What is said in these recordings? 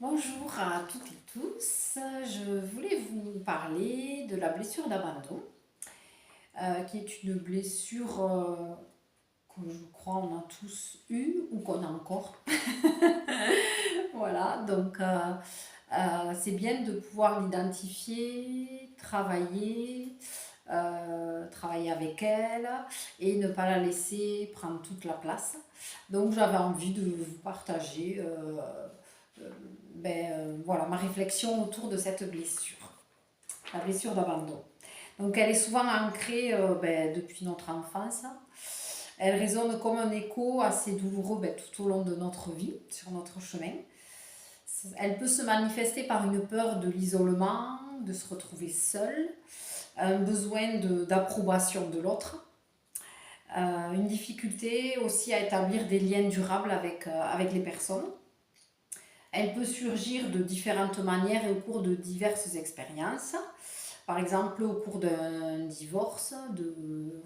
Bonjour à toutes et tous. Je voulais vous parler de la blessure d'abandon, qui est une blessure que je crois on a tous eue ou qu'on a encore. Voilà, donc c'est bien de pouvoir l'identifier, travailler avec elle et ne pas la laisser prendre toute la place. Donc j'avais envie de vous partager voilà, ma réflexion autour de cette blessure, la blessure d'abandon. Donc elle est souvent ancrée depuis notre enfance. Elle résonne comme un écho assez douloureux tout au long de notre vie, sur notre chemin. Elle peut se manifester par une peur de l'isolement, de se retrouver seul, un besoin d'approbation de l'autre, une difficulté aussi à établir des liens durables avec les personnes. Elle peut surgir de différentes manières et au cours de diverses expériences. Par exemple, au cours d'un divorce,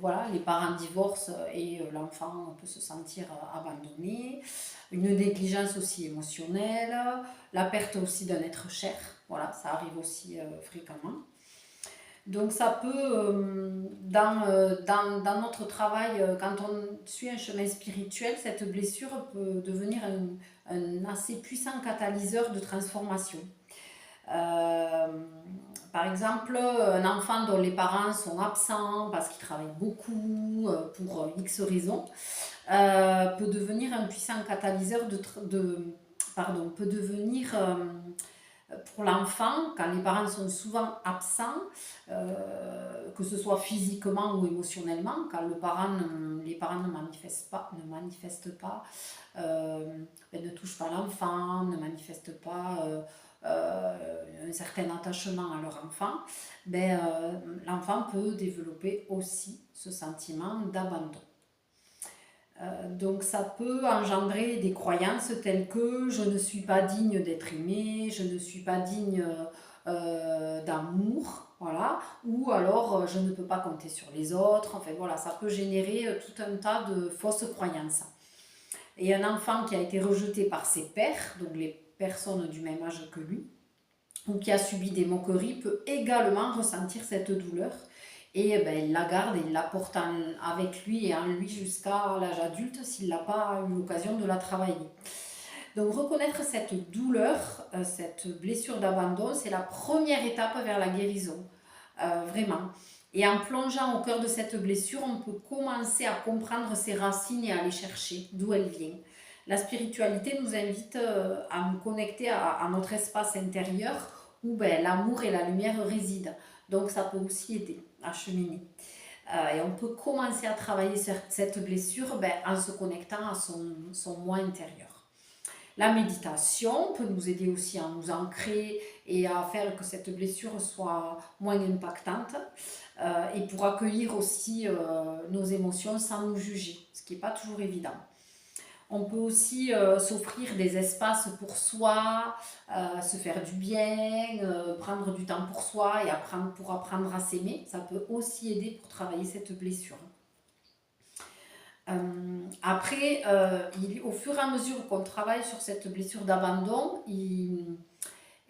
voilà, les parents divorcent et l'enfant peut se sentir abandonné. Une négligence aussi émotionnelle, la perte aussi d'un être cher, voilà, ça arrive aussi fréquemment. Donc ça peut, dans notre travail, quand on suit un chemin spirituel, cette blessure peut devenir un assez puissant catalyseur de transformation. Euh, Par exemple, un enfant dont les parents sont absents parce qu'ils travaillent beaucoup pour X raisons peut devenir un puissant catalyseur peut devenir pour l'enfant, quand les parents sont souvent absents, que ce soit physiquement ou émotionnellement, quand les parents ne touchent pas l'enfant, ne manifestent pas un certain attachement à leur enfant, l'enfant peut développer aussi ce sentiment d'abandon. Donc ça peut engendrer des croyances telles que je ne suis pas digne d'être aimé, je ne suis pas digne d'amour, voilà, ou alors je ne peux pas compter sur les autres, enfin voilà, ça peut générer tout un tas de fausses croyances. Et un enfant qui a été rejeté par ses pairs, donc les personnes du même âge que lui, ou qui a subi des moqueries, peut également ressentir cette douleur et il la garde et il la porte avec lui et en lui jusqu'à l'âge adulte s'il n'a pas eu l'occasion de la travailler. Donc reconnaître cette douleur, cette blessure d'abandon, c'est la première étape vers la guérison, vraiment. Et en plongeant au cœur de cette blessure, on peut commencer à comprendre ses racines et à aller chercher d'où elle vient. La spiritualité nous invite à nous connecter à notre espace intérieur où l'amour et la lumière résident. Donc ça peut aussi aider à cheminer. Et on peut commencer à travailler cette blessure en se connectant à son moi intérieur. La méditation peut nous aider aussi à nous ancrer et à faire que cette blessure soit moins impactante et pour accueillir aussi nos émotions sans nous juger, ce qui n'est pas toujours évident. On peut aussi s'offrir des espaces pour soi, se faire du bien, prendre du temps pour soi et pour apprendre à s'aimer. Ça peut aussi aider pour travailler cette blessure. Après, au fur et à mesure qu'on travaille sur cette blessure d'abandon, il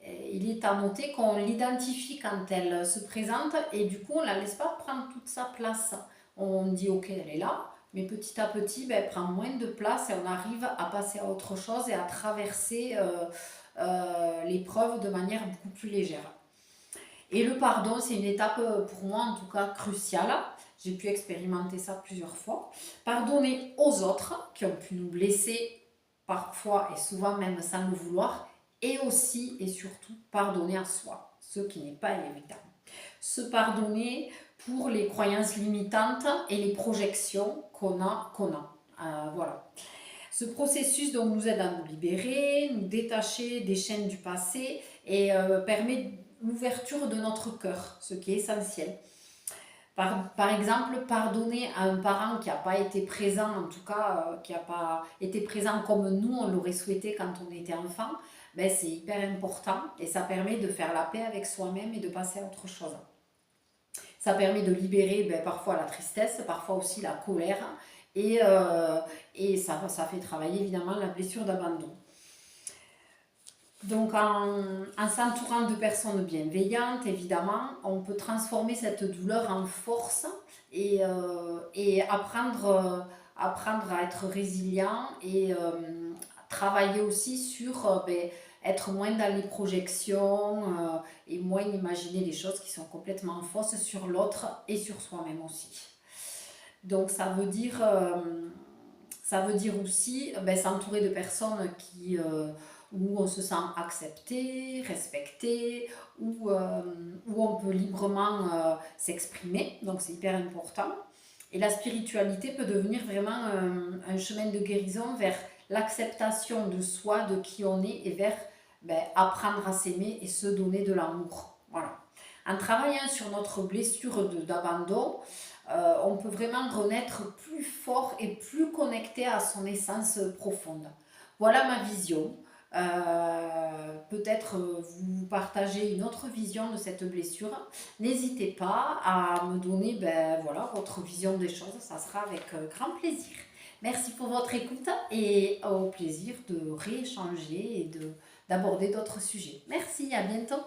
est à noter qu'on l'identifie quand elle se présente et du coup on ne la laisse pas prendre toute sa place. On dit ok, elle est là, mais petit à petit elle prend moins de place et on arrive à passer à autre chose et à traverser l'épreuve de manière beaucoup plus légère. Et le pardon, c'est une étape pour moi en tout cas cruciale. J'ai pu expérimenter ça plusieurs fois. Pardonner aux autres qui ont pu nous blesser parfois et souvent même sans le vouloir. Et aussi et surtout pardonner à soi, ce qui n'est pas évident. Se pardonner pour les croyances limitantes et les projections qu'on a. Voilà. Ce processus donc, nous aide à nous libérer, nous détacher des chaînes du passé et permet l'ouverture de notre cœur, ce qui est essentiel. Par exemple, pardonner à un parent qui n'a pas été présent, en tout cas qui n'a pas été présent comme nous on l'aurait souhaité quand on était enfant, c'est hyper important et ça permet de faire la paix avec soi-même et de passer à autre chose. Ça permet de libérer parfois la tristesse, parfois aussi la colère et ça fait travailler évidemment la blessure d'abandon. Donc, en s'entourant de personnes bienveillantes, évidemment, on peut transformer cette douleur en force et apprendre à être résilient et travailler aussi sur être moins dans les projections et moins imaginer des choses qui sont complètement fausses sur l'autre et sur soi-même aussi. Donc, ça veut dire aussi s'entourer de personnes où on se sent accepté, respecté, où on peut librement s'exprimer. Donc c'est hyper important. Et la spiritualité peut devenir vraiment un chemin de guérison vers l'acceptation de soi, de qui on est, et vers apprendre à s'aimer et se donner de l'amour. Voilà. En travaillant sur notre blessure d'abandon, on peut vraiment renaître plus fort et plus connecté à son essence profonde. Voilà ma vision. Peut-être vous partagez une autre vision de cette blessure. N'hésitez pas à me donner voilà, votre vision des choses. Ça sera avec grand plaisir. Merci pour votre écoute et au plaisir de rééchanger et d'aborder d'autres sujets. Merci, à bientôt.